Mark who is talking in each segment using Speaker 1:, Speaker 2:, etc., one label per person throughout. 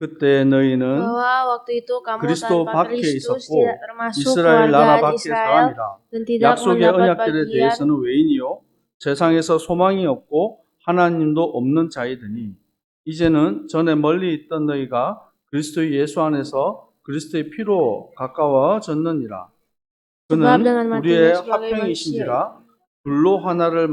Speaker 1: 그때 너희는
Speaker 2: bahwa waktu itu kamu
Speaker 1: 그리스도
Speaker 2: tanpa
Speaker 1: 밖에
Speaker 2: Kristus
Speaker 1: 있었고
Speaker 2: tidak termasuk
Speaker 1: 이스라엘 나라
Speaker 2: keluarga
Speaker 1: 밖의
Speaker 2: Israel
Speaker 1: 사람이라.
Speaker 2: dan tidak
Speaker 1: 약속의
Speaker 2: mendapat
Speaker 1: 언약들에
Speaker 2: bagian
Speaker 1: 대해서는 외인이요 세상에서 소망이 없고 하나님도 없는 자이더니 이제는 전에 멀리 있던 너희가 그리스도 예수 안에서 그리스도의 피로 가까워졌느니라.
Speaker 2: sebab
Speaker 1: 그는
Speaker 2: dengan matinya
Speaker 1: 우리의
Speaker 2: sebagai manusia
Speaker 1: 화평이신지라 불로 하나를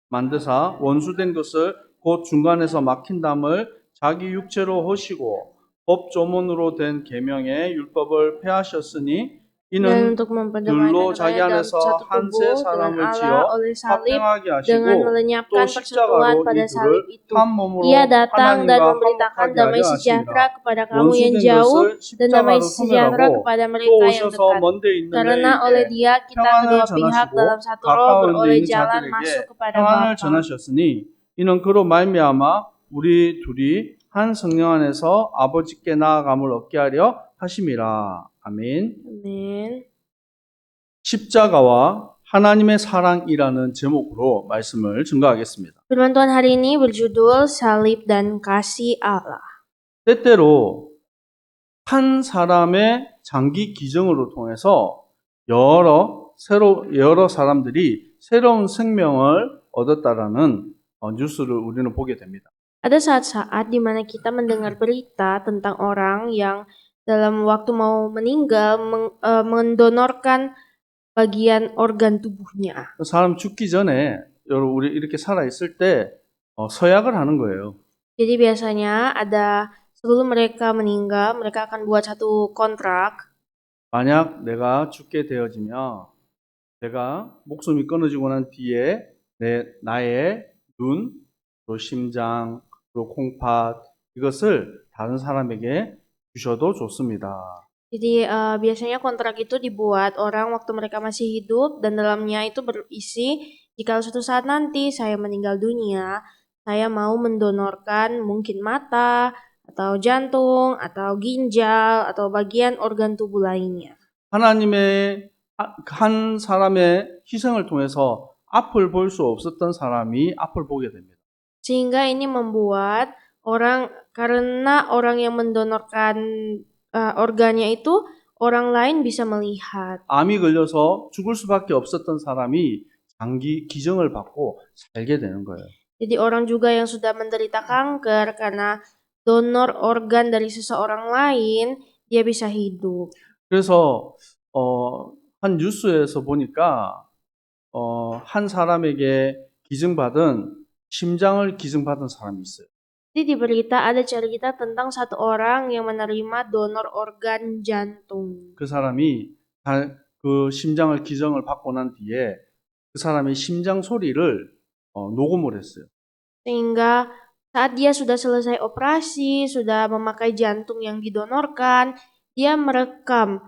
Speaker 1: 만드사 원수된 것을 곧 중간에서 막힌 담을 자기 육체로 허시고 법 조문으로 된 계명의 율법을 폐하셨으니
Speaker 2: dan
Speaker 1: 이는
Speaker 2: untuk memperdamaikan
Speaker 1: 들로 자기
Speaker 2: keduanya dalam
Speaker 1: 안에서
Speaker 2: satu
Speaker 1: 한 새
Speaker 2: tubuh dengan
Speaker 1: 사람을
Speaker 2: Allah
Speaker 1: 지어
Speaker 2: oleh salib
Speaker 1: 화평하게
Speaker 2: dengan
Speaker 1: 하시고 또
Speaker 2: melenyapkan persekutuan
Speaker 1: 십자가로
Speaker 2: pada
Speaker 1: 이
Speaker 2: salib
Speaker 1: 둘을
Speaker 2: itu.
Speaker 1: 한 몸으로
Speaker 2: Ia datang dan
Speaker 1: 하나님과
Speaker 2: memberitakan
Speaker 1: 화목하게
Speaker 2: damai
Speaker 1: 하려
Speaker 2: sejahtera
Speaker 1: 하시니라.
Speaker 2: kepada kamu yang
Speaker 1: 원수된
Speaker 2: jauh
Speaker 1: 것을
Speaker 2: dan damai
Speaker 1: 십자가로
Speaker 2: sejahtera
Speaker 1: 소멸하고
Speaker 2: kepada
Speaker 1: 또
Speaker 2: mereka yang
Speaker 1: 오셔서
Speaker 2: dekat.
Speaker 1: 먼데 있는
Speaker 2: Karena oleh
Speaker 1: 너희에게
Speaker 2: Dia kita
Speaker 1: 평안을
Speaker 2: kedua pihak dalam
Speaker 1: 전하시고
Speaker 2: satu roh
Speaker 1: 가까운 데
Speaker 2: beroleh
Speaker 1: 있는
Speaker 2: jalan
Speaker 1: 자들에게
Speaker 2: masuk kepada
Speaker 1: 평안을
Speaker 2: Bapa.
Speaker 1: 전하셨으니 이는 그로 말미암아 우리 둘이 한 성령 안에서 아버지께 나아감을 얻게 하려 하심이라. 아멘.
Speaker 2: Amin.
Speaker 1: 십자가와 하나님의 사랑이라는 제목으로 말씀을 증거하겠습니다.
Speaker 2: Firman Tuhan hari ini berjudul Salib dan Kasih Allah.
Speaker 1: 때때로 한 사람의 장기 기증으로 통해서 여러 사람들이 새로운 생명을 얻었다라는 뉴스를 우리는 보게 됩니다.
Speaker 2: Ada saat-saat di mana kita mendengar berita tentang orang yang dalam waktu mau meninggal mendonorkan bagian organ tubuhnya.
Speaker 1: 사람 죽기 전에 우리 이렇게 살아 있을 때 서약을 하는 거예요.
Speaker 2: Jadi biasanya ada sebelum mereka meninggal, mereka akan buat satu kontrak.
Speaker 1: 만약 내가 죽게 되어지면 내가 목숨이 끊어지고 난 뒤에 나의 눈, 또 심장, 또 콩팥 이것을 다른 사람에게 주셔도 좋습니다.
Speaker 2: Jadi biasanya kontrak itu dibuat orang waktu mereka masih hidup dan dalamnya itu berisi jika suatu saat nanti saya meninggal dunia, saya mau mendonorkan mungkin mata atau jantung atau ginjal atau bagian organ tubuh lainnya.
Speaker 1: 하나님의 한 사람의 희생을 통해서 앞을 볼 수 없었던 사람이 앞을 보게 됩니다.
Speaker 2: Sehingga ini membuat karena orang yang mendonorkan organnya itu orang lain bisa melihat.
Speaker 1: 암이 걸려서 죽을 수밖에 없었던 사람이 장기 기증을 받고 살게 되는 거예요.
Speaker 2: Jadi orang juga yang sudah menderita kanker karena donor organ dari seseorang lain, dia bisa hidup.
Speaker 1: 그래서 한 뉴스에서 보니까 한 사람에게 기증받은 심장을 기증받은 사람이 있어요.
Speaker 2: Jadi di berita ada cerita tentang satu orang yang menerima donor organ jantung.
Speaker 1: 그 사람이 그 심장을 기증을 받고 난 뒤에 그 사람의 심장 소리를 녹음을 했어요.
Speaker 2: Sehingga saat dia sudah selesai operasi, sudah memakai jantung yang didonorkan, dia merekam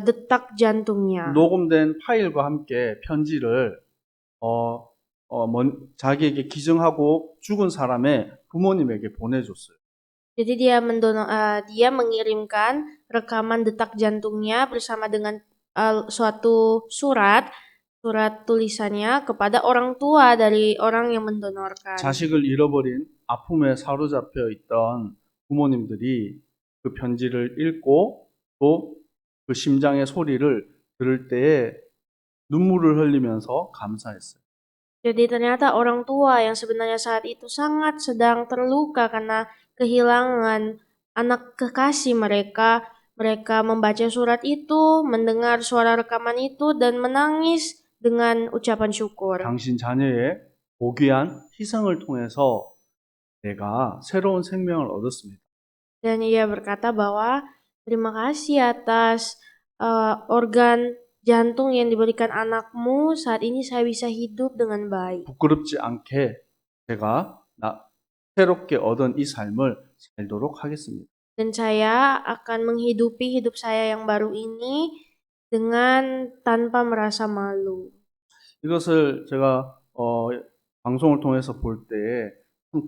Speaker 2: detak jantungnya.
Speaker 1: 녹음된 파일과 함께 편지를 자기에게 기증하고 죽은 사람의 부모님에게 보내줬어요.
Speaker 2: Jadi dia mengirimkan rekaman detak jantungnya bersama dengan suatu surat tulisannya kepada orang tua dari orang yang mendonorkan.
Speaker 1: 자식을 잃어버린 아픔에 사로잡혀 있던 부모님들이 그 편지를 읽고 또 그 심장의 소리를 들을 때에 눈물을 흘리면서 감사했어요.
Speaker 2: Jadi ternyata orang tua yang sebenarnya saat itu sangat sedang terluka karena kehilangan anak kekasih mereka. Mereka membaca surat itu, mendengar suara rekaman itu, dan menangis dengan ucapan syukur.
Speaker 1: 당신 자녀의 고귀한 희생을 통해서 내가 새로운 생명을 얻었습니다.
Speaker 2: Dan ia berkata bahwa terima kasih atas organ jantung yang diberikan anakmu. Saat ini saya bisa hidup dengan baik.
Speaker 1: 부끄럽지 않게 제가 새롭게 얻은 이 삶을 살도록 하겠습니다.
Speaker 2: Dan saya akan menghidupi hidup saya yang baru ini dengan tanpa merasa malu.
Speaker 1: 이것을 제가 방송을 통해서 볼 때에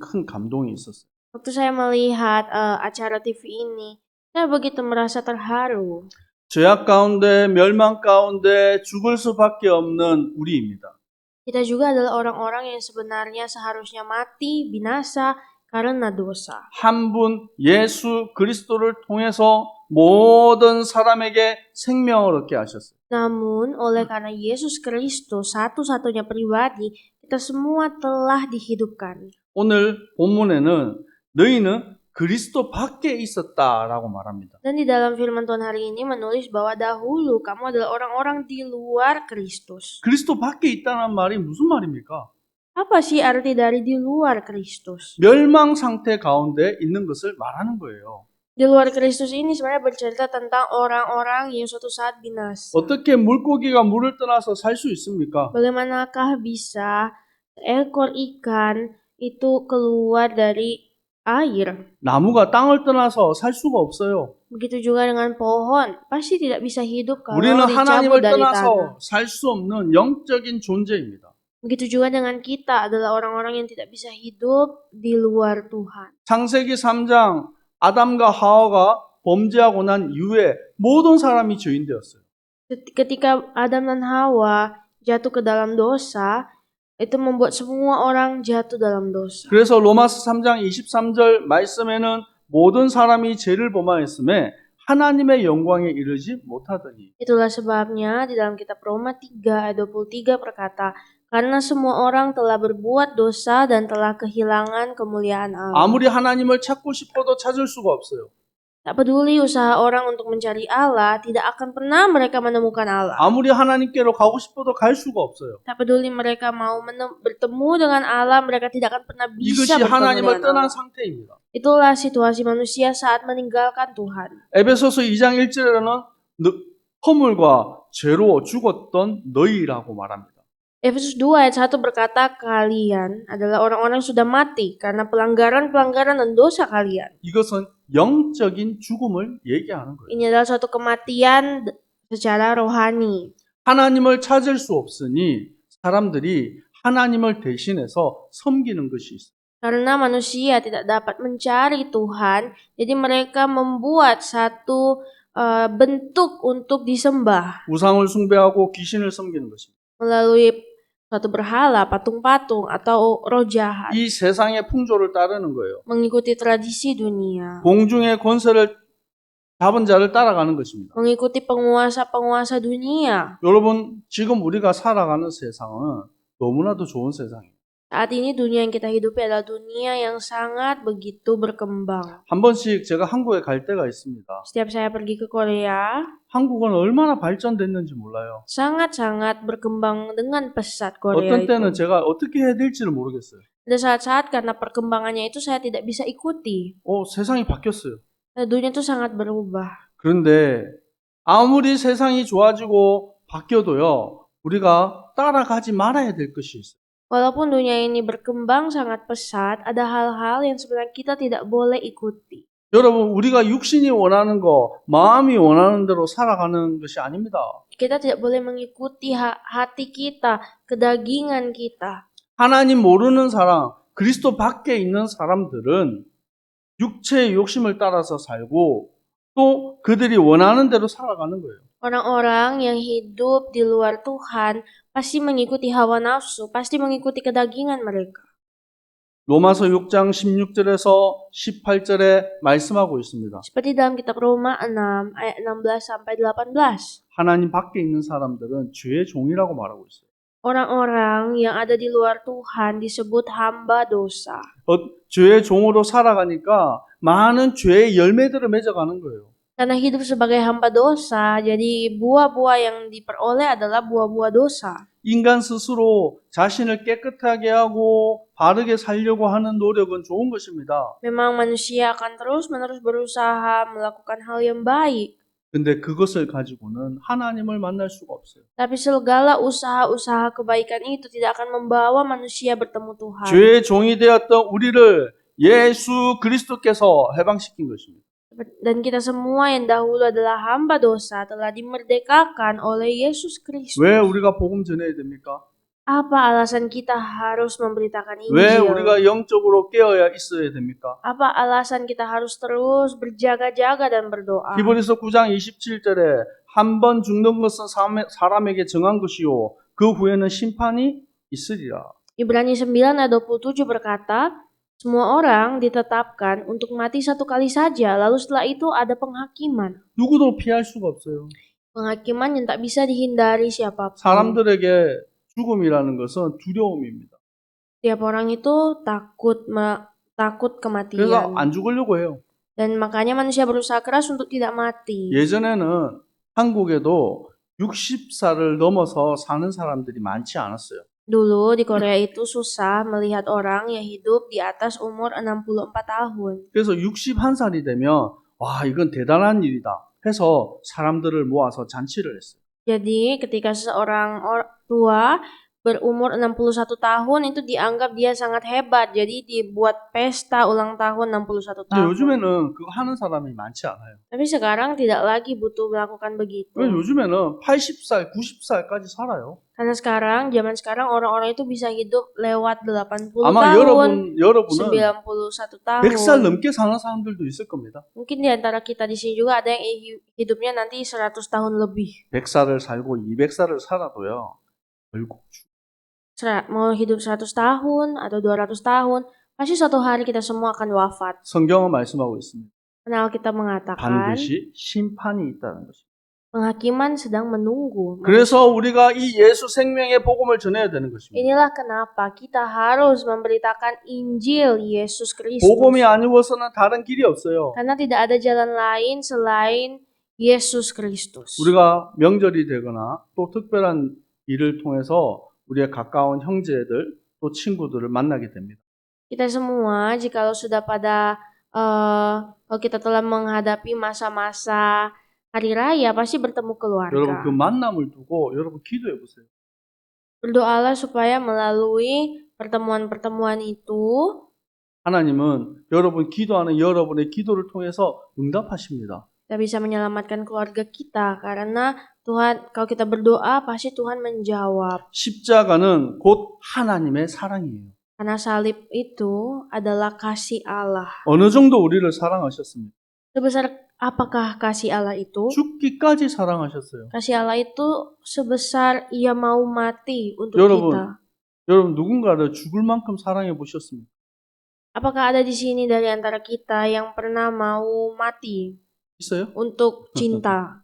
Speaker 1: 큰 감동이 있었어요.
Speaker 2: Waktu saya melihat acara TV ini, saya begitu merasa terharu.
Speaker 1: 죄악 가운데 멸망 가운데 죽을 수밖에 없는 우리입니다.
Speaker 2: Kita juga adalah orang-orang yang sebenarnya seharusnya mati, binasa karena dosa.
Speaker 1: 한 분 예수 그리스도를 통해서 모든 사람에게 생명을 얻게 하셨어요.
Speaker 2: Namun, oleh karena Yesus Kristus satu-satunya pribadi, kita semua telah dihidupkan.
Speaker 1: 오늘 본문에는 너희는 그리스도 밖에 있었다라고 말합니다.
Speaker 2: Dan di dalam firman Tuhan hari ini menulis bahwa dahulu kamu adalah orang-orang di luar Kristus.
Speaker 1: 그리스도 밖에 있다는 말이 무슨 말입니까?
Speaker 2: Apa sih arti dari di luar Kristus?
Speaker 1: 멸망 상태 가운데 있는 것을 말하는 거예요.
Speaker 2: Di luar Kristus ini sebenarnya bercerita tentang orang-orang yang suatu saat binasa.
Speaker 1: 어떻게 물고기가 물을 떠나서 살 수 있습니까?
Speaker 2: Bagaimanakah bisa seekor ikan itu keluar dari air?
Speaker 1: 나무가 땅을 떠나서 살 수가 없어요.
Speaker 2: Begitu juga dengan pohon, pasti tidak bisa hidup kalau
Speaker 1: 우리는
Speaker 2: dicabut
Speaker 1: 하나님을
Speaker 2: dari tanah.
Speaker 1: 떠나서 살 수 없는 영적인 존재입니다.
Speaker 2: Begitu juga dengan kita adalah orang-orang yang tidak bisa hidup di luar Tuhan.
Speaker 1: 창세기 3장 아담과 하와가 범죄하고 난 이후에 모든 사람이 죄인 되었어요.
Speaker 2: Ketika Adam dan Hawa jatuh ke dalam dosa, itu membuat semua orang jatuh dalam dosa.
Speaker 1: 그래서 로마서 3장 23절 말씀에는 모든 사람이 죄를 범하였음에 하나님의 영광에 이르지 못하더니.
Speaker 2: Itulah sebabnya di dalam kitab Roma 3 ayat 23 berkata, karena semua orang telah berbuat dosa dan telah kehilangan kemuliaan Allah.
Speaker 1: 아무리 하나님을 찾고 싶어도 찾을 수가 없어요.
Speaker 2: Tak peduli usaha orang untuk mencari Allah, tidak akan pernah mereka menemukan Allah.
Speaker 1: 아무리 하나님께로 가고 싶어도 갈 수가 없어요.
Speaker 2: Tak peduli mereka mau bertemu dengan Allah, mereka tidak akan pernah bisa
Speaker 1: 이것이
Speaker 2: bertemu
Speaker 1: 하나님을
Speaker 2: dengan
Speaker 1: 떠난
Speaker 2: Allah.
Speaker 1: 상태입니다.
Speaker 2: Itulah situasi manusia saat meninggalkan Tuhan.
Speaker 1: 에베소서 2장 1절에는 허물과 죄로 죽었던 너희라고 말합니다.
Speaker 2: Efesus 2 ayat 1 berkata, kalian adalah orang-orang yang sudah mati karena pelanggaran-pelanggaran dan dosa kalian.
Speaker 1: 이것은 영적인 죽음을 얘기하는 거예요.
Speaker 2: Ini adalah suatu kematian secara rohani.
Speaker 1: 하나님을 찾을 수 없으니 사람들이 하나님을 대신해서 섬기는 것이 있어요.
Speaker 2: Karena manusia tidak dapat mencari Tuhan, jadi mereka membuat satu bentuk untuk disembah
Speaker 1: 우상을 숭배하고 귀신을 섬기는 것입니다.
Speaker 2: melalui suatu berhala, patung-patung, atau roh jahat.
Speaker 1: 이 세상의 풍조를 따르는 거예요.
Speaker 2: Mengikuti tradisi dunia.
Speaker 1: 공중의 권세를 잡은 자를 따라가는 것입니다.
Speaker 2: Mengikuti penguasa-penguasa dunia.
Speaker 1: 여러분, 지금 우리가 살아가는 세상은 너무나도 좋은 세상이에요.
Speaker 2: Saat ini dunia yang kita hidupi adalah dunia yang sangat begitu berkembang.
Speaker 1: 한 번씩 제가 한국에 갈 때가 있습니다.
Speaker 2: Setiap saya pergi ke Korea,
Speaker 1: 한국은 얼마나 발전됐는지 몰라요.
Speaker 2: sangat-sangat berkembang dengan pesat Korea
Speaker 1: 어떤 때는
Speaker 2: itu.
Speaker 1: 제가 어떻게 해야 될지를 모르겠어요.
Speaker 2: Ada saat-saat karena perkembangannya itu saya tidak bisa ikuti.
Speaker 1: 세상이 바뀌었어요.
Speaker 2: Dunia itu sangat berubah.
Speaker 1: 그런데 아무리 세상이 좋아지고 바뀌어도요, 우리가 따라가지 말아야 될 것이 있어요.
Speaker 2: Walaupun dunia ini berkembang sangat pesat, ada hal-hal yang sebenarnya kita tidak boleh ikuti.
Speaker 1: 여러분, 우리가 육신이 원하는 거, 마음이 원하는 대로 살아가는 것이 아닙니다.
Speaker 2: Kita tidak boleh mengikuti hati kita, kedagingan kita.
Speaker 1: 하나님 모르는 사람, 그리스도 밖에 있는 사람들은 육체의 욕심을 따라서 살고 또 그들이 원하는 대로 살아가는 거예요.
Speaker 2: Orang-orang yang hidup di luar Tuhan pasti mengikuti hawa nafsu, pasti mengikuti kedagingan mereka.
Speaker 1: 로마서 6장 16절에서 18절에 말씀하고 있습니다.
Speaker 2: Seperti dalam kitab Roma 6 ayat 16 sampai 18.
Speaker 1: 하나님 밖에 있는 사람들은 죄의 종이라고 말하고 있어요.
Speaker 2: Orang-orang yang ada di luar Tuhan disebut hamba dosa.
Speaker 1: 죄의 종으로 살아가니까 많은 죄의 열매들을 맺어가는 거예요.
Speaker 2: Karena hidup sebagai hamba dosa, jadi buah-buah yang diperoleh adalah buah-buah dosa.
Speaker 1: 인간 스스로 자신을 깨끗하게 하고 바르게 살려고 하는 노력은 좋은 것입니다.
Speaker 2: Memang manusia akan terus-menerus berusaha melakukan hal yang baik.
Speaker 1: 근데 그것을 가지고는 하나님을 만날 수가 없어요.
Speaker 2: Tapi segala usaha-usaha kebaikan itu tidak akan membawa manusia bertemu Tuhan.
Speaker 1: 죄의 종이 되었던 우리를 예수 그리스도께서 해방시킨 것입니다.
Speaker 2: Dan kita semua yang dahulu adalah hamba dosa telah dimerdekakan oleh Yesus Kristus.
Speaker 1: 왜 우리가 복음 전해야 됩니까?
Speaker 2: Apa alasan kita harus memberitakan
Speaker 1: 왜
Speaker 2: Injil?
Speaker 1: 우리가 영적으로 깨어야 있어야 됩니까?
Speaker 2: Apa alasan kita harus terus berjaga-jaga dan berdoa?
Speaker 1: 히브리서 9장 27절에 한 번 죽는 것은 사람에게 정한 것이요 그 후에는 심판이 있으리라.
Speaker 2: Ibrani 9 ayat 27 berkata, Semua orang ditetapkan untuk mati satu kali saja, lalu setelah itu ada penghakiman.
Speaker 1: 누구도 피할 수가 없어요.
Speaker 2: Penghakiman yang tak bisa dihindari siapapun.
Speaker 1: 사람들에게 죽음이라는 것은 두려움입니다.
Speaker 2: Tiap orang itu takut
Speaker 1: 그래서
Speaker 2: kematian.
Speaker 1: 안 죽으려고 해요.
Speaker 2: Dan makanya manusia berusaha keras untuk tidak mati.
Speaker 1: 예전에는 한국에도 60살을 넘어서 사는 사람들이 많지 않았어요.
Speaker 2: Dulu di Korea itu susah melihat orang yang hidup di atas umur 64 tahun.
Speaker 1: 그래서 61살이 되면 와, 이건 대단한 일이다 해서 사람들을 모아서 잔치를 했어요.
Speaker 2: Jadi ketika seseorang tua berumur 61 tahun itu dianggap dia sangat hebat. Jadi dibuat pesta ulang tahun 61
Speaker 1: 근데
Speaker 2: tahun.
Speaker 1: 요즘에는 그거 하는 사람이 많지 않아요.
Speaker 2: Tapi sekarang tidak lagi butuh melakukan begitu.
Speaker 1: 왜 요즘에는 80살, 90살까지 살아요.
Speaker 2: Karena zaman sekarang orang-orang itu bisa hidup lewat 80
Speaker 1: 아마
Speaker 2: tahun,
Speaker 1: 여러분은
Speaker 2: 91 tahun.
Speaker 1: 100살 넘게 사는 사람들도 있을 겁니다.
Speaker 2: Mungkin di antara kita di sini juga ada yang hidupnya nanti 100 tahun lebih.
Speaker 1: 100살을 살고 200살을 살아도요. 결국
Speaker 2: Mau hidup 100 tahun atau 200 tahun, pasti suatu hari kita semua akan wafat.
Speaker 1: 성경은 말씀하고 있습니다.
Speaker 2: Karena kita mengatakan
Speaker 1: 반드시 심판이 있다는 것입니다.
Speaker 2: penghakiman sedang menunggu.
Speaker 1: 그래서 우리가 이 예수 생명의 복음을 전해야 되는 것입니다.
Speaker 2: Inilah kenapa kita harus memberitakan Injil Yesus Kristus.
Speaker 1: 복음이 아니고서는 다른 길이 없어요.
Speaker 2: Karena tidak ada jalan lain selain Yesus Kristus.
Speaker 1: 우리가 명절이 되거나 또 특별한 일을 통해서 우리의 가까운 형제들 또 친구들을 만나게 됩니다.
Speaker 2: Kita semua jikalau sudah pada kalau kita telah menghadapi masa-masa hari raya pasti bertemu keluarga.
Speaker 1: 여러분 그 만남을 두고 여러분 기도해 보세요.
Speaker 2: Berdoalah supaya melalui pertemuan-pertemuan itu
Speaker 1: 하나님은 여러분 기도하는 여러분의 기도를 통해서 응답하십니다.
Speaker 2: kita bisa menyelamatkan keluarga kita karena Tuhan, kalau kita berdoa pasti Tuhan menjawab.
Speaker 1: 십자가는 곧 하나님의 사랑이에요.
Speaker 2: Karena salib itu adalah kasih Allah.
Speaker 1: 어느 정도 우리를 사랑하셨습니까?
Speaker 2: Sebesar apakah kasih Allah itu?
Speaker 1: 죽기까지 사랑하셨어요.
Speaker 2: Kasih Allah itu sebesar Ia mau mati untuk
Speaker 1: 여러분,
Speaker 2: kita.
Speaker 1: 여러분 누군가를 죽을 만큼 사랑해 보셨습니까?
Speaker 2: Apakah ada di sini dari antara kita yang pernah mau mati
Speaker 1: 있어요?
Speaker 2: untuk cinta?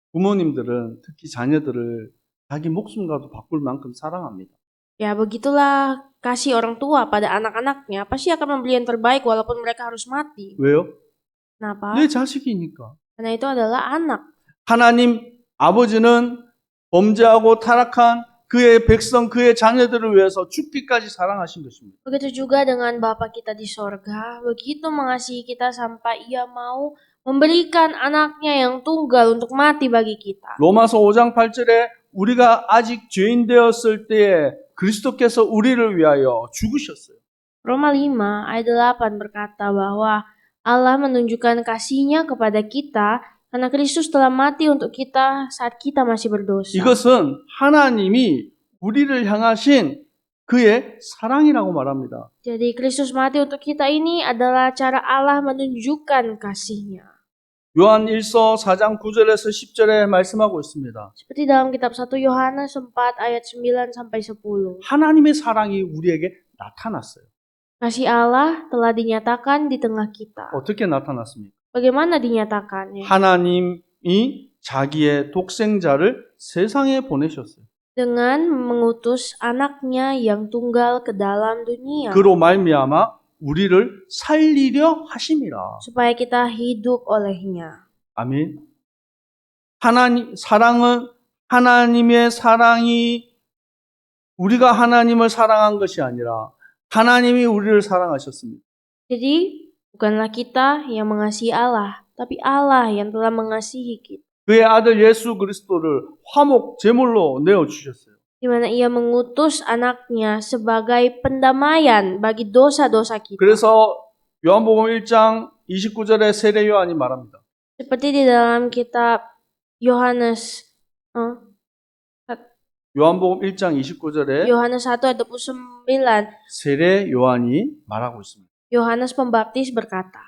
Speaker 1: 부모님들은 특히 자녀들을 자기 목숨과도 바꿀 만큼 사랑합니다.
Speaker 2: Ya begitulah kasih orang tua pada anak-anaknya. Pasti akan membeli yang terbaik walaupun mereka harus mati.
Speaker 1: 왜요?
Speaker 2: Kenapa?
Speaker 1: 내 자식이니까.
Speaker 2: Karena itu adalah anak.
Speaker 1: 하나님 아버지는 범죄하고 타락한 그의 백성, 그의 자녀들을 위해서 죽기까지 사랑하신 것입니다.
Speaker 2: Begitu juga dengan Bapa kita di sorga. Begitu mengasihi kita sampai Ia mau memberikan anaknya yang tunggal untuk mati bagi kita.
Speaker 1: 로마서 5장 8절에 우리가 아직 죄인 되었을 때에 그리스도께서 우리를 위하여 죽으셨어요.
Speaker 2: Roma 5 ayat 8 berkata bahwa Allah menunjukkan kasih-Nya kepada kita karena Kristus telah mati untuk kita saat kita masih berdosa.
Speaker 1: 이것은 하나님이 우리를 향하신 그의 사랑이라고 말합니다.
Speaker 2: Jadi Kristus mati untuk kita ini adalah cara Allah menunjukkan kasih-Nya.
Speaker 1: 요한 1서 4장 9절에서 10절에 말씀하고 있습니다.
Speaker 2: Seperti dalam kitab 1 Yohanes 4 ayat 9 sampai 10.
Speaker 1: 하나님의 사랑이 우리에게 나타났어요.
Speaker 2: Kasih Allah telah dinyatakan di tengah kita.
Speaker 1: 어떻게 나타났습니까?
Speaker 2: Bagaimana dinyatakannya?
Speaker 1: 하나님이 자기의 독생자를 세상에 보내셨어요.
Speaker 2: Dengan mengutus anaknya yang tunggal ke dalam dunia.
Speaker 1: 그로 말미암아 우리를 살리려 하심이라.
Speaker 2: Supaya kita hidup olehnya.
Speaker 1: 아멘. 하나님의 사랑이 우리가 하나님을 사랑한 것이 아니라 하나님이 우리를 사랑하셨습니다.
Speaker 2: Jadi bukanlah kita yang mengasihi Allah, tapi Allah yang telah mengasihi kita.
Speaker 1: 그의 아들 예수 그리스도를 화목 제물로 내어 주셨어요.
Speaker 2: Di mana Ia mengutus anaknya sebagai pendamaian bagi dosa-dosa kita.
Speaker 1: 그래서 요한복음 1장 29절에 세례 요한이 말합니다.
Speaker 2: Seperti di dalam kitab Yohanes
Speaker 1: 요한복음 1장 29절에
Speaker 2: Yohanes 1 ayat 29,
Speaker 1: 세례 요한이 말하고 있습니다.
Speaker 2: Yohanes Pembaptis berkata,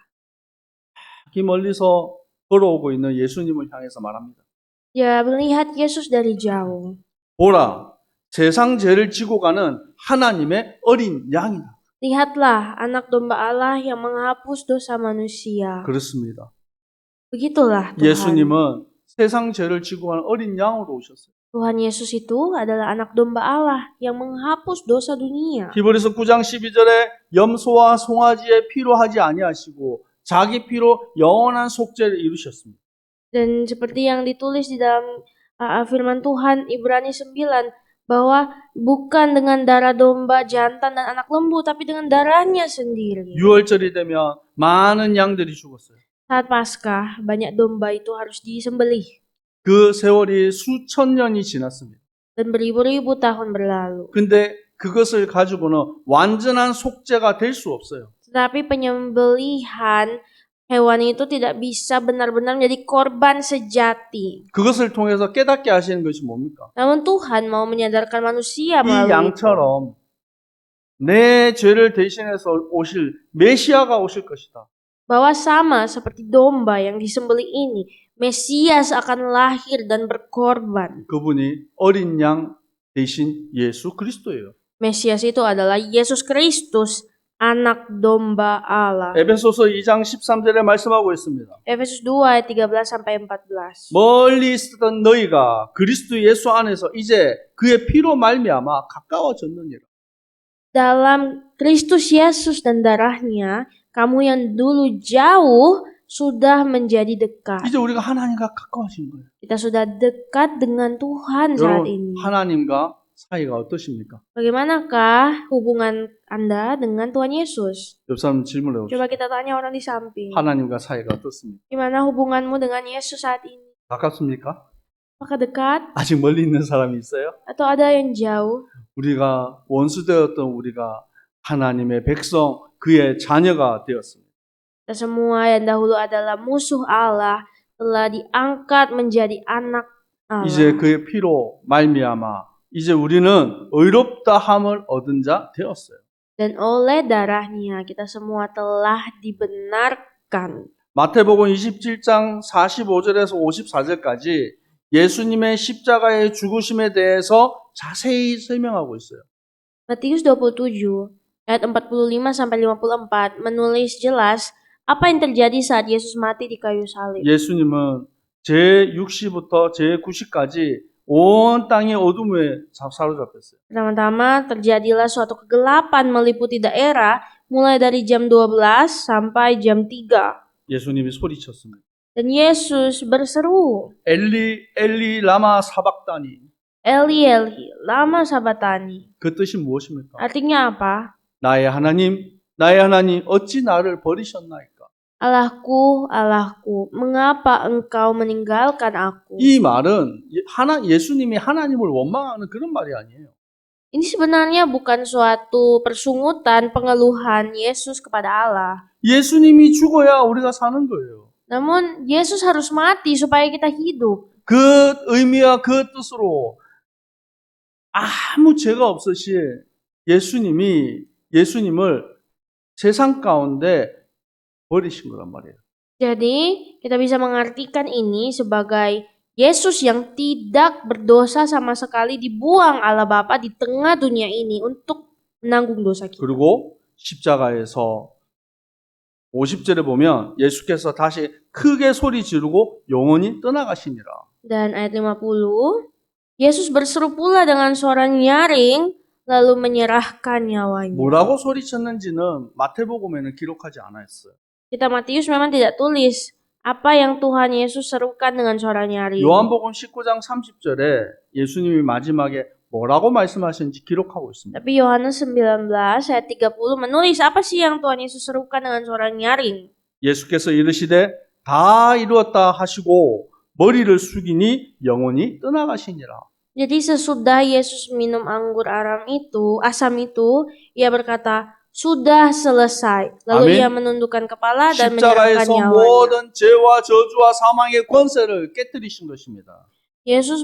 Speaker 1: 이 멀리서 걸어오고 있는 예수님을 향해서 말합니다.
Speaker 2: dia melihat Yesus dari jauh.
Speaker 1: 보라, 세상 죄를 지고 가는 하나님의 어린 양이다.
Speaker 2: Lihatlah anak domba Allah yang menghapus dosa manusia.
Speaker 1: 그렇습니다.
Speaker 2: Begitulah Tuhan.
Speaker 1: 예수님은 세상 죄를 지고 간 어린 양으로 오셨어요.
Speaker 2: Tuhan Yesus itu adalah anak domba Allah yang menghapus dosa dunia.
Speaker 1: 히브리서 9장 12절에 염소와 송아지의 피로 하지 아니하시고 자기 피로 영원한 속죄를 이루셨습니다.
Speaker 2: Dan seperti yang ditulis di dalam firman Tuhan Ibrani 9 bahwa bukan dengan darah domba, jantan dan anak lembu tapi dengan darahnya sendiri.
Speaker 1: 6월절이 되면 많은 양들이 죽었어요.
Speaker 2: Saat Paskah banyak domba itu harus disembelih
Speaker 1: 그 세월이 수천 년이 지났습니다.
Speaker 2: dan beribu-ribu tahun berlalu.
Speaker 1: 근데 그것을 가지고는 완전한 속죄가 될 수 없어요.
Speaker 2: Tetapi penyembelihan hewan itu tidak bisa benar-benar menjadi korban sejati.
Speaker 1: 그것을 통해서 깨닫게 하시는 것이 뭡니까?
Speaker 2: Namun Tuhan mau menyadarkan manusia
Speaker 1: 이
Speaker 2: melalui itu.
Speaker 1: 양처럼 내 죄를 대신해서 오실 메시아가 오실 것이다.
Speaker 2: Bahwa sama seperti domba yang disembelih ini, Mesias akan lahir dan berkorban.
Speaker 1: 그분이 어린 양 대신 예수 그리스도예요.
Speaker 2: Mesias itu adalah Yesus Kristus, anak domba Allah.
Speaker 1: 에베소서 2장 13절에 말씀하고 있습니다.
Speaker 2: Efesus 2 ayat 13 sampai 14.
Speaker 1: 멀리 있었던 너희가 그리스도 예수 안에서 이제 그의 피로 말미암아 가까워졌느니라.
Speaker 2: Dalam Kristus Yesus dan darahnya, kamu yang dulu jauh sudah menjadi dekat.
Speaker 1: 이제 우리가 하나님과 가까워진 거예요.
Speaker 2: Kita sudah dekat dengan Tuhan saat
Speaker 1: 여러분,
Speaker 2: ini.
Speaker 1: 하나님과 사이가 어떠십니까?
Speaker 2: Bagaimanakah hubungan Anda dengan Tuhan Yesus?
Speaker 1: 옆 사람 질문해 봅시다.
Speaker 2: Coba kita tanya orang di samping.
Speaker 1: 하나님과 사이가 어떻습니까?
Speaker 2: Gimana hubunganmu dengan Yesus saat ini?
Speaker 1: 가깝습니까?
Speaker 2: Apakah dekat
Speaker 1: 아직 멀리 있는 사람이 있어요?
Speaker 2: atau ada yang jauh?
Speaker 1: 우리가 원수되었던 우리가 하나님의 백성, 그의 자녀가 되었습니다.
Speaker 2: Kita semua yang dahulu adalah musuh Allah telah diangkat menjadi anak Allah.
Speaker 1: 이제 그의 피로 말미암아 이제 우리는 의롭다함을 얻은 자 되었어요.
Speaker 2: Dan oleh darahnya kita semua telah dibenarkan.
Speaker 1: 마태복음 27장 45절에서 54절까지 예수님의 십자가의 죽으심에 대해서 자세히 설명하고 있어요.
Speaker 2: Matius 27 ayat 45 sampai 54 menulis jelas apa yang terjadi saat Yesus mati di kayu salib.
Speaker 1: 예수님은 제6시부터 제9시까지 온 땅의 어둠에 사로잡혔어요.
Speaker 2: Pertama-tama terjadilah suatu kegelapan meliputi daerah mulai dari jam 12 sampai jam 3.
Speaker 1: 예수님이 소리쳤습니다.
Speaker 2: Dan Yesus berseru,
Speaker 1: 엘리 엘리 라마 사박다니.
Speaker 2: Eli Eli, lama sabatani.
Speaker 1: 그 뜻이 무엇입니까?
Speaker 2: Artinya apa?
Speaker 1: 나의 하나님 어찌 나를 버리셨나이까?
Speaker 2: Allahku, Allahku, mengapa engkau meninggalkan aku?
Speaker 1: 이 말은 예수님이 하나님을 원망하는 그런 말이 아니에요.
Speaker 2: Ini sebenarnya bukan suatu persungutan pengeluhan Yesus kepada Allah.
Speaker 1: 예수님이 죽어야 우리가 사는 거예요.
Speaker 2: Namun Yesus harus mati supaya kita hidup.
Speaker 1: 그 의미와 그 뜻으로 아무 죄가 없으신 예수님을 세상 가운데 버리신 거란 말이에요.
Speaker 2: Jadi kita bisa mengartikan ini sebagai Yesus yang tidak berdosa sama sekali dibuang Allah Bapa di tengah dunia ini untuk menanggung dosa kita.
Speaker 1: 그리고 십자가에서 50절에 보면 예수께서 다시 크게 소리 지르고 영원히 떠나가시니라.
Speaker 2: Dan ayat 50, Yesus berseru pula dengan suara nyaring lalu menyerahkan nyawanya.
Speaker 1: 뭐라고 소리쳤는지는 마태복음에는 기록하지 않았어요.
Speaker 2: Kita Matius memang tidak tulis apa yang Tuhan Yesus serukan dengan suara nyaring.
Speaker 1: 요한복음 19장 30절에 예수님이 마지막에 뭐라고 말씀하셨는지 기록하고 있습니다.
Speaker 2: Tapi Yohanes 19 ayat 30 menulis apa sih yang Tuhan Yesus serukan dengan suara nyaring.
Speaker 1: 예수께서 이르시되 다 이루었다 하시고 머리를 숙이니 영원히 떠나가시니라.
Speaker 2: Jadi sesudah Yesus minum anggur asam itu, ia berkata, sudah selesai. Lalu
Speaker 1: 아멘.
Speaker 2: ia menundukkan kepala dan menyerahkan
Speaker 1: 십자가에서
Speaker 2: nyawanya.
Speaker 1: 모든 죄와 저주와 사망의 권세를 깨뜨리신 것입니다.
Speaker 2: Yesus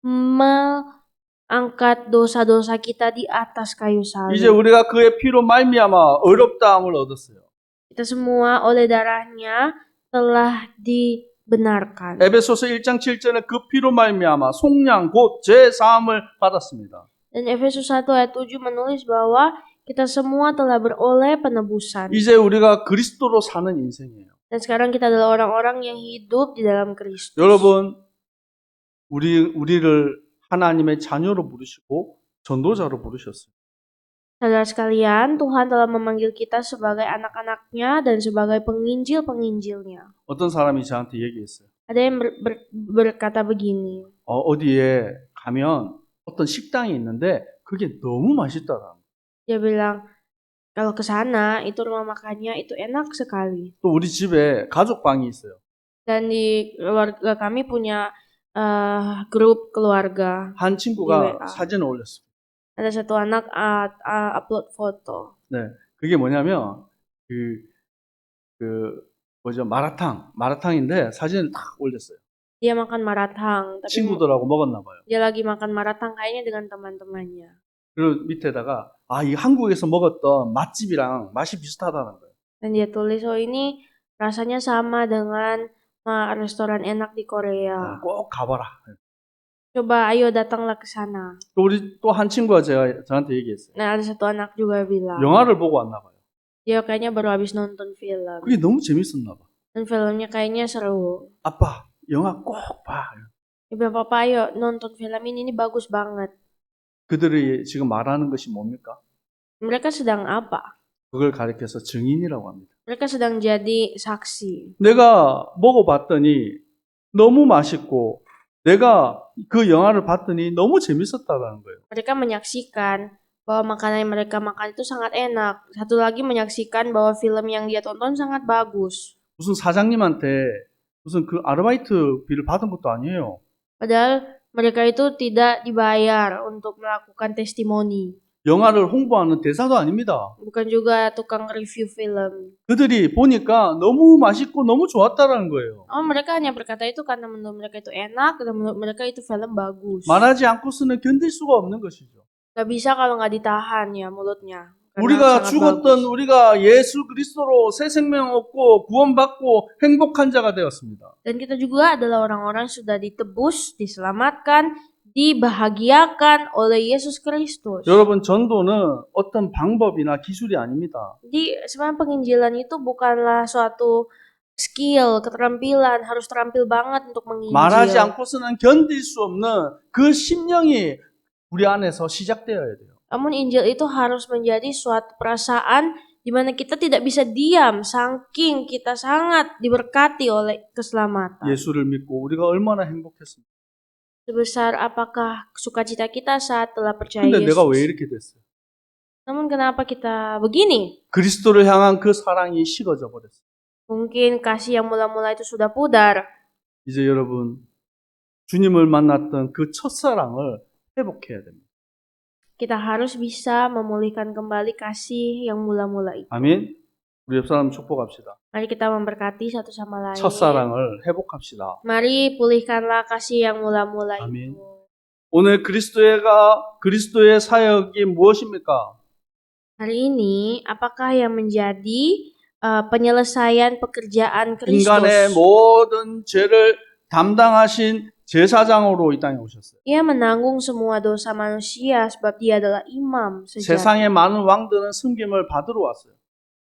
Speaker 2: mengangkat dosa-dosa kita di atas kayu
Speaker 1: 이제
Speaker 2: salib.
Speaker 1: 우리가 그의 피로 말미암아 의롭다함을 얻었어요.
Speaker 2: Kita semua oleh darahnya telah dibenarkan.
Speaker 1: 에베소서 1장 7절에 그 피로 말미암아 속량 곧 죄 사함을 받았습니다.
Speaker 2: Dan Efesus 1 ayat 7 menulis bahwa kita semua telah beroleh penebusan.
Speaker 1: 이제 우리가 그리스도로 사는 인생이에요.
Speaker 2: Dan sekarang kita adalah orang-orang yang hidup di dalam Kristus.
Speaker 1: 여러분, 우리를 하나님의 자녀로 부르시고 전도자로 부르셨어요.
Speaker 2: Saudara sekalian, Tuhan telah memanggil kita sebagai anak-anaknya dan sebagai penginjil-penginjilnya.
Speaker 1: 어떤 사람이 저한테 얘기했어요.
Speaker 2: Ada yang berkata begini,
Speaker 1: 어디에 가면 어떤 식당이 있는데 그게 너무 맛있더라.
Speaker 2: dia bilang, kalau ke sana itu rumah makannya itu enak sekali.
Speaker 1: 또 우리 집에 가족방이 있어요.
Speaker 2: Dan di keluarga kami punya grup keluarga.
Speaker 1: 한
Speaker 2: di
Speaker 1: 친구가
Speaker 2: WA.
Speaker 1: 사진을 올렸어요.
Speaker 2: Ada satu anak upload foto.
Speaker 1: 네, 그게 뭐냐면 마라탕인데 사진을 딱 올렸어요.
Speaker 2: Dia makan maratang, tapi
Speaker 1: 친구들하고 먹었나 봐요.
Speaker 2: dia lagi makan maratang kayaknya dengan teman-temannya.
Speaker 1: 그리고 밑에다가 이 한국에서 먹었던 맛집이랑 맛이 비슷하다는 거예요.
Speaker 2: Dan dia tulis, oh ini rasanya sama dengan restoran enak di Korea.
Speaker 1: 꼭 가봐라.
Speaker 2: Coba ayo datanglah ke sana.
Speaker 1: 또 한 친구가 저한테 얘기했어요.
Speaker 2: Nah, ada satu anak juga bilang,
Speaker 1: 영화를 보고 왔나 봐요.
Speaker 2: dia kayaknya baru habis nonton film.
Speaker 1: 그게 너무 재밌었나 봐.
Speaker 2: Dan filmnya kayaknya seru.
Speaker 1: 아빠, 영화 꼭 봐.
Speaker 2: Dia bilang, papa ayo nonton film ini bagus banget.
Speaker 1: 그들이 지금 말하는 것이 뭡니까?
Speaker 2: Mereka sedang apa?
Speaker 1: 그걸 가리켜서 증인이라고 합니다.
Speaker 2: Mereka sedang jadi saksi.
Speaker 1: 내가 먹어봤더니 너무 맛있고 내가 그 영화를 봤더니 너무 재밌었다는 거예요.
Speaker 2: Mereka menyaksikan bahwa makanan yang mereka makan itu sangat enak. Satu lagi menyaksikan bahwa film yang dia tonton sangat bagus.
Speaker 1: 무슨 사장님한테 무슨 그 아르바이트비를 받은 것도 아니에요.
Speaker 2: Padahal mereka itu tidak dibayar untuk melakukan testimoni.
Speaker 1: 영화를 홍보하는 대사도 아닙니다.
Speaker 2: Bukan juga tukang review film.
Speaker 1: 그들이 보니까 너무 맛있고 너무 좋았다라는 거예요.
Speaker 2: Mereka hanya berkata itu karena menurut mereka itu enak dan menurut mereka itu film bagus.
Speaker 1: 말하지 않고서는 견딜 수가 없는 것이죠.
Speaker 2: Gak bisa kalau nggak ditahan ya mulutnya. Karena
Speaker 1: 우리가
Speaker 2: sangat
Speaker 1: 죽었던
Speaker 2: bagus.
Speaker 1: 우리가 예수 그리스도로 새 생명 얻고 구원받고 행복한 자가 되었습니다.
Speaker 2: Dan kita juga adalah orang-orang sudah ditebus, diselamatkan, dibahagiakan oleh Yesus Kristus.
Speaker 1: 여러분, 전도는 어떤 방법이나 기술이 아닙니다.
Speaker 2: Jadi sebenarnya penginjilan itu bukanlah suatu skill, keterampilan, harus terampil banget untuk
Speaker 1: 말하지
Speaker 2: menginjil.
Speaker 1: 않고서는 견딜 수 없는 그 심령이 우리 안에서 시작되어야 돼요.
Speaker 2: Namun Injil itu harus menjadi suatu perasaan di mana kita tidak bisa diam saking kita sangat diberkati oleh keselamatan.
Speaker 1: 예수를 믿고 우리가 얼마나 행복했습니까?
Speaker 2: Sebesar apakah sukacita kita saat telah percaya
Speaker 1: 근데 내가 왜
Speaker 2: Yesus.
Speaker 1: 이렇게 됐어요?
Speaker 2: Namun kenapa kita begini?
Speaker 1: 그리스도를 향한 그 사랑이 식어져 버렸어요.
Speaker 2: Mungkin kasih yang mula-mula itu sudah pudar.
Speaker 1: 이제 여러분, 주님을 만났던 그 첫사랑을 회복해야 됩니다.
Speaker 2: Kita harus bisa memulihkan kembali kasih yang mula-mula itu.
Speaker 1: 아멘. 우리 옆 사람 축복합시다.
Speaker 2: Mari kita memberkati satu sama lain.
Speaker 1: 첫사랑을 회복합시다.
Speaker 2: Mari pulihkanlah kasih yang mula-mula
Speaker 1: 아멘.
Speaker 2: itu.
Speaker 1: 오늘 그리스도의 사역이 무엇입니까?
Speaker 2: Hari ini, apakah yang menjadi penyelesaian pekerjaan
Speaker 1: 인간의
Speaker 2: Kristus?
Speaker 1: 모든 죄를 담당하신 제사장으로 이 땅에 오셨어요.
Speaker 2: Ia menanggung semua dosa manusia sebab dia adalah imam sejati.
Speaker 1: 세상의 많은 왕들은 섬김을 받으러 왔어요.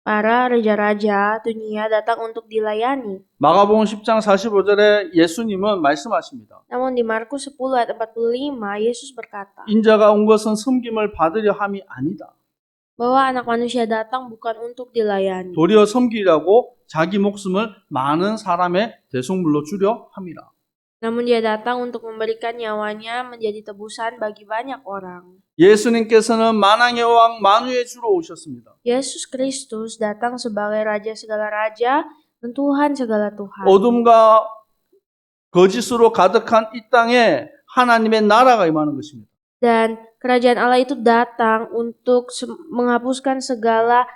Speaker 2: Para raja-raja dunia datang untuk dilayani.
Speaker 1: 마가복음 10장 45절에 예수님은 말씀하십니다.
Speaker 2: Namun di Markus 10 ayat 45, Yesus berkata
Speaker 1: 인자가 온 것은 섬김을 받으려 함이 아니다.
Speaker 2: bahwa anak manusia datang bukan untuk dilayani.
Speaker 1: 도리어 섬기려고 자기 목숨을 많은 사람의 대속물로 주려 함이라.
Speaker 2: Namun dia datang untuk memberikan nyawanya menjadi tebusan bagi banyak orang.
Speaker 1: 예수님께서는 만왕의 왕 만유의 주로 오셨습니다.
Speaker 2: Yesus Kristus datang sebagai Raja segala raja dan Tuhan segala Tuhan.
Speaker 1: 어둠과 거짓으로 가득한 이 땅에 하나님의 나라가 임하는 것입니다.
Speaker 2: Dan kerajaan Allah itu datang untuk menghapuskan segala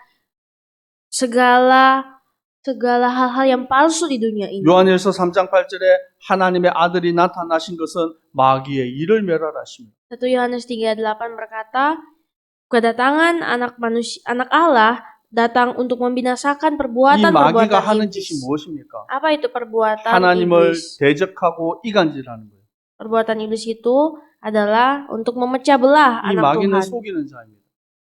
Speaker 2: hal-hal yang palsu di dunia ini.
Speaker 1: 요한일서 3장 8절에 하나님의 아들이 나타나신 것은 마귀의 일을 멸하라십니다.
Speaker 2: 1 Yohanes 3:8 berkata, kedatangan anak Allah datang untuk membinasakan
Speaker 1: 이
Speaker 2: perbuatan-perbuatan
Speaker 1: 마귀가 하는 짓이
Speaker 2: iblis.
Speaker 1: 무엇입니까?
Speaker 2: Apa itu perbuatan
Speaker 1: 하나님을
Speaker 2: iblis?
Speaker 1: 대적하고 이간질하는 거예요.
Speaker 2: Perbuatan iblis itu adalah untuk memecah belah
Speaker 1: 이
Speaker 2: anak
Speaker 1: 마귀는
Speaker 2: Tuhan.
Speaker 1: 속이는 자입니다.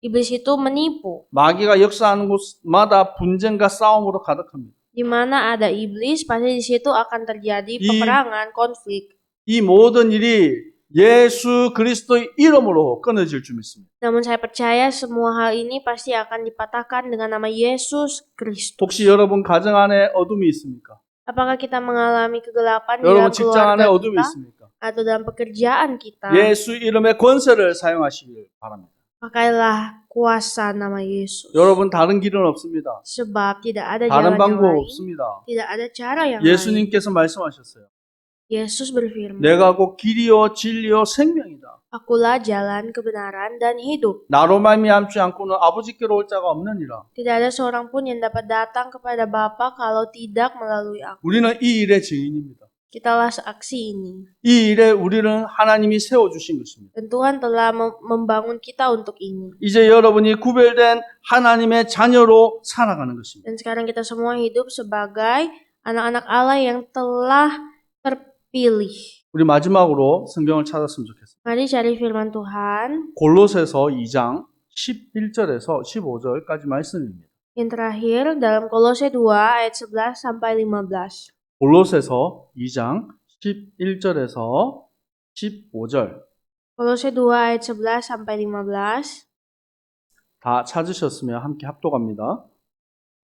Speaker 2: Iblis itu menipu.
Speaker 1: 마귀가 역사하는 곳마다 분쟁과 싸움으로 가득합니다.
Speaker 2: Di mana ada iblis, pasti di situ akan terjadi peperangan, konflik.
Speaker 1: 이 모든 일이 예수 그리스도의 이름으로 끊어질 줄 믿습니다.
Speaker 2: Namun saya percaya semua hal ini pasti akan dipatahkan dengan nama Yesus Kristus.
Speaker 1: 혹시 여러분 가정 안에 어둠이 있습니까?
Speaker 2: Apakah kita mengalami kegelapan di dalam
Speaker 1: 여러분 직장 안에
Speaker 2: keluarga
Speaker 1: 어둠이
Speaker 2: kita
Speaker 1: 있습니까?
Speaker 2: atau dalam pekerjaan kita?
Speaker 1: 예수 이름의 권세를 사용하시길 바랍니다.
Speaker 2: Pakailah kuasa nama Yesus.
Speaker 1: 여러분 다른 길은 없습니다.
Speaker 2: Sebab tidak ada
Speaker 1: 다른
Speaker 2: jalan yang
Speaker 1: 방법
Speaker 2: lain,
Speaker 1: 없습니다.
Speaker 2: tidak ada cara yang lain.
Speaker 1: 예수님께서 말씀하셨어요.
Speaker 2: Yesus berfirman,
Speaker 1: 내가 곧 길이요 진리요 생명이다.
Speaker 2: Akulah jalan, kebenaran, dan hidup.
Speaker 1: 나로 말미암지 않고는 아버지께로 올 자가 없느니라.
Speaker 2: Tidak ada seorang pun yang dapat datang kepada Bapa kalau tidak melalui aku.
Speaker 1: 우리는 이 일의 증인입니다.
Speaker 2: Kitalah saksi ini.
Speaker 1: 이 일에 우리는 하나님이 세워주신 것입니다.
Speaker 2: Dan Tuhan telah membangun kita untuk ini.
Speaker 1: 이제 여러분이 구별된 하나님의 자녀로 살아가는 것입니다.
Speaker 2: Dan sekarang kita semua hidup sebagai anak-anak Allah yang telah terpilih.
Speaker 1: 우리 마지막으로 성경을 찾았으면 좋겠습니다.
Speaker 2: Mari cari firman Tuhan.
Speaker 1: 골로새서 2장 11절에서 15절까지 말씀입니다.
Speaker 2: Yang terakhir dalam Kolose 2 ayat 11 sampai 15.
Speaker 1: 골로새서 2장 11절에서 15절
Speaker 2: Kolose 2 ayat 11 sampai 15.
Speaker 1: 다 찾으셨으면 함께 합독합니다.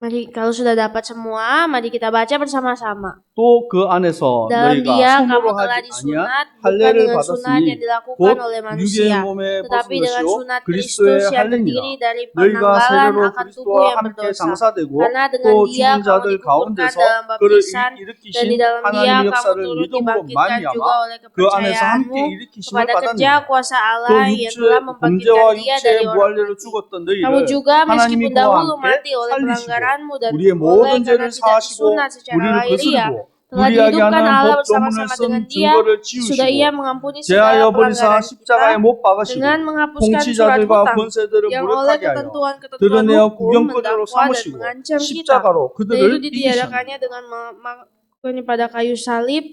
Speaker 2: Mari kalau sudah dapat semua, mari kita baca bersama-sama.
Speaker 1: 또 그 안에서
Speaker 2: Dalam
Speaker 1: 너희가
Speaker 2: Dia kamu
Speaker 1: 손으로
Speaker 2: telah
Speaker 1: 하지 아니한
Speaker 2: disunat bukan
Speaker 1: 할례를
Speaker 2: dengan sunat yang
Speaker 1: 받았으니
Speaker 2: dilakukan oleh
Speaker 1: 곧
Speaker 2: manusia,
Speaker 1: 육의 몸에 벗은
Speaker 2: tetapi dengan
Speaker 1: 것이요
Speaker 2: sunat
Speaker 1: 그리스도의
Speaker 2: Kristus yang terdiri
Speaker 1: 할례니라.
Speaker 2: dari
Speaker 1: 너희가
Speaker 2: penanggalan
Speaker 1: 세례로
Speaker 2: akan tubuh
Speaker 1: 그리스도와
Speaker 2: yang
Speaker 1: 함께
Speaker 2: berdosa.
Speaker 1: 장사되고
Speaker 2: Karena dengan
Speaker 1: 또
Speaker 2: Dia
Speaker 1: 죽은
Speaker 2: kamu
Speaker 1: 자들
Speaker 2: dikukuhkan
Speaker 1: 가운데서
Speaker 2: dalam
Speaker 1: 그를
Speaker 2: baptisan, dan di
Speaker 1: 일으키신
Speaker 2: dalam Dia
Speaker 1: 하나님의
Speaker 2: kamu
Speaker 1: 역사를
Speaker 2: turut
Speaker 1: 믿음으로
Speaker 2: dibangkitkan juga
Speaker 1: 말미암아
Speaker 2: oleh
Speaker 1: 그 안에서 함께
Speaker 2: kepercayaanmu
Speaker 1: 일으키심을
Speaker 2: kepada kerja
Speaker 1: 받았느니라.
Speaker 2: kuasa
Speaker 1: 또
Speaker 2: Allah yang telah membangkitkan
Speaker 1: 범죄와
Speaker 2: Dia dari
Speaker 1: 육체의
Speaker 2: orang
Speaker 1: 무할례로
Speaker 2: mati.
Speaker 1: 죽었던
Speaker 2: Kamu
Speaker 1: 너희를
Speaker 2: juga
Speaker 1: 하나님이
Speaker 2: meskipun
Speaker 1: 그와
Speaker 2: dahulu
Speaker 1: 함께
Speaker 2: mati oleh
Speaker 1: 살리시고
Speaker 2: pelanggaranmu dan
Speaker 1: 우리의
Speaker 2: oleh
Speaker 1: 모든
Speaker 2: karena
Speaker 1: 죄를
Speaker 2: tidak
Speaker 1: 사하시고
Speaker 2: disunat secara
Speaker 1: 우리를
Speaker 2: lahiriah,
Speaker 1: 거스르고
Speaker 2: telah
Speaker 1: 불의하게
Speaker 2: dihidupkan
Speaker 1: 하는
Speaker 2: Allah
Speaker 1: 법 조문을
Speaker 2: bersama-sama dengan
Speaker 1: 쓴
Speaker 2: Dia,
Speaker 1: 증거를
Speaker 2: sudah Ia
Speaker 1: 지우시고
Speaker 2: mengampuni segala
Speaker 1: 제하여 버리사
Speaker 2: pelanggaran kita
Speaker 1: 십자가에 못 박으시고
Speaker 2: dengan menghapuskan surat
Speaker 1: 통치자들과
Speaker 2: hutang
Speaker 1: 권세들을
Speaker 2: yang oleh
Speaker 1: 무력하게 하여
Speaker 2: ketentuan-ketentuan
Speaker 1: 드러내어
Speaker 2: hukum
Speaker 1: 구경거리로
Speaker 2: mendakwa dan
Speaker 1: 삼으시고
Speaker 2: mengancam kita.
Speaker 1: 십자가로
Speaker 2: Dan itu
Speaker 1: 그들을 이기셨느니라.
Speaker 2: ditiadakannya dengan mengakuni pada kayu salib.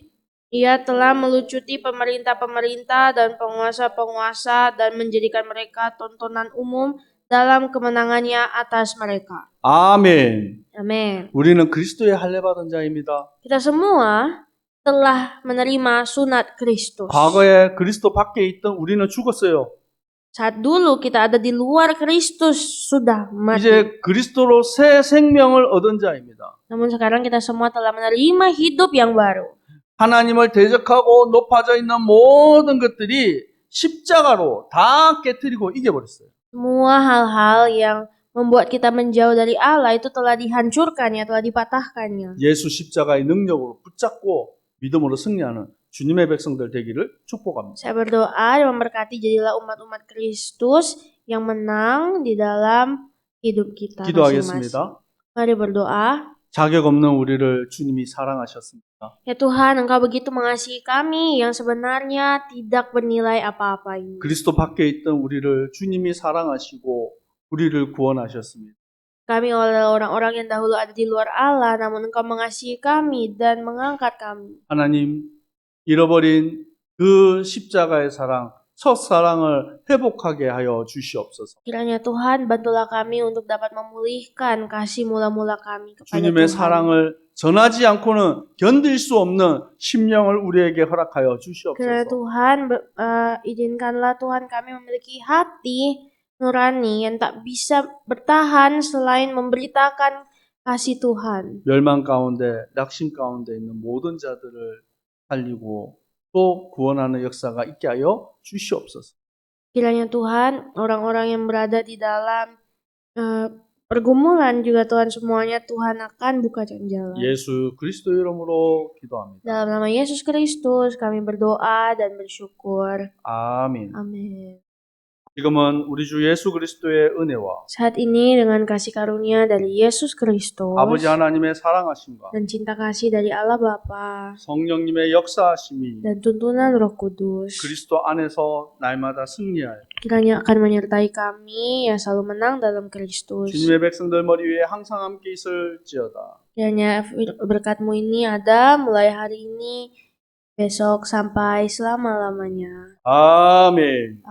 Speaker 2: Ia telah melucuti pemerintah-pemerintah dan penguasa-penguasa dan menjadikan mereka tontonan umum dalam kemenangannya atas mereka.
Speaker 1: 아멘.
Speaker 2: Amin.
Speaker 1: 우리는 그리스도의 할례 받은 자입니다.
Speaker 2: Kita semua telah menerima sunat Kristus.
Speaker 1: 과거에 그리스도 밖에 있던 우리는 죽었어요.
Speaker 2: Saat dulu kita ada di luar Kristus sudah mati.
Speaker 1: 이제 그리스도로 새 생명을 얻은 자입니다.
Speaker 2: Namun sekarang kita semua telah menerima hidup yang baru.
Speaker 1: 하나님을 대적하고 높아져 있는 모든 것들이 십자가로 다 깨뜨리고 이겨버렸어요.
Speaker 2: Semua hal-hal yang membuat kita menjauh dari Allah itu telah dihancurkannya, telah dipatahkannya.
Speaker 1: 예수 십자가의 능력으로 붙잡고 믿음으로 승리하는 주님의 백성들 되기를 축복합니다.
Speaker 2: Saya berdoa dan memberkati jadilah umat-umat Kristus yang menang di dalam hidup kita masing-masing.
Speaker 1: 기도하겠습니다.
Speaker 2: Mari berdoa.
Speaker 1: 자격 없는 우리를 주님이 사랑하셨습니다.
Speaker 2: Ya Tuhan, Engkau begitu mengasihi kami yang sebenarnya tidak bernilai apa-apa ini.
Speaker 1: 그리스도 밖에 있던 우리를 주님이 사랑하시고 우리를 구원하셨습니다.
Speaker 2: Kami oleh orang-orang yang dahulu ada di luar Allah, namun Engkau mengasihi kami dan mengangkat kami.
Speaker 1: 하나님, 잃어버린 그 십자가의 사랑, 첫사랑을 회복하게 하여 주시옵소서.
Speaker 2: Kiranya Tuhan bantulah kami untuk dapat memulihkan kasih mula-mula kami kepada
Speaker 1: 주님의
Speaker 2: Tuhan.
Speaker 1: 사랑을 전하지 않고는 견딜 수 없는 심령을 우리에게 허락하여
Speaker 2: Kiranya
Speaker 1: 주시옵소서.
Speaker 2: Tuhan izinkanlah Tuhan kami memiliki hati nurani yang tak bisa bertahan selain memberitakan kasih Tuhan.
Speaker 1: 멸망 가운데, 낙심 가운데 있는 모든 자들을 살리고 또 구원하는 역사가 있게 하여 주시옵소서.
Speaker 2: Kiranya Tuhan orang-orang yang berada di dalam pergumulan juga Tuhan semuanya Tuhan akan bukakan jalan.
Speaker 1: 예수 그리스도 이름으로 기도합니다.
Speaker 2: Dalam nama Yesus Kristus kami berdoa dan bersyukur.
Speaker 1: 아멘.
Speaker 2: Amin.
Speaker 1: 지금은 우리 주 예수 그리스도의 은혜와
Speaker 2: Saat ini dengan kasih karunia dari Yesus Kristus
Speaker 1: 아버지 하나님의 사랑하심과
Speaker 2: dan cinta kasih dari Allah Bapa
Speaker 1: 성령님의 역사하심이
Speaker 2: dan tuntunan Roh Kudus
Speaker 1: 그리스도 안에서 날마다 승리할
Speaker 2: kiranya akan menyertai kami yang selalu menang dalam Kristus.
Speaker 1: 주님의 백성들 머리 위에 항상 함께 있을지어다.
Speaker 2: Kiranya berkat-Mu ini ada mulai hari ini besok sampai selama-lamanya.
Speaker 1: 아멘.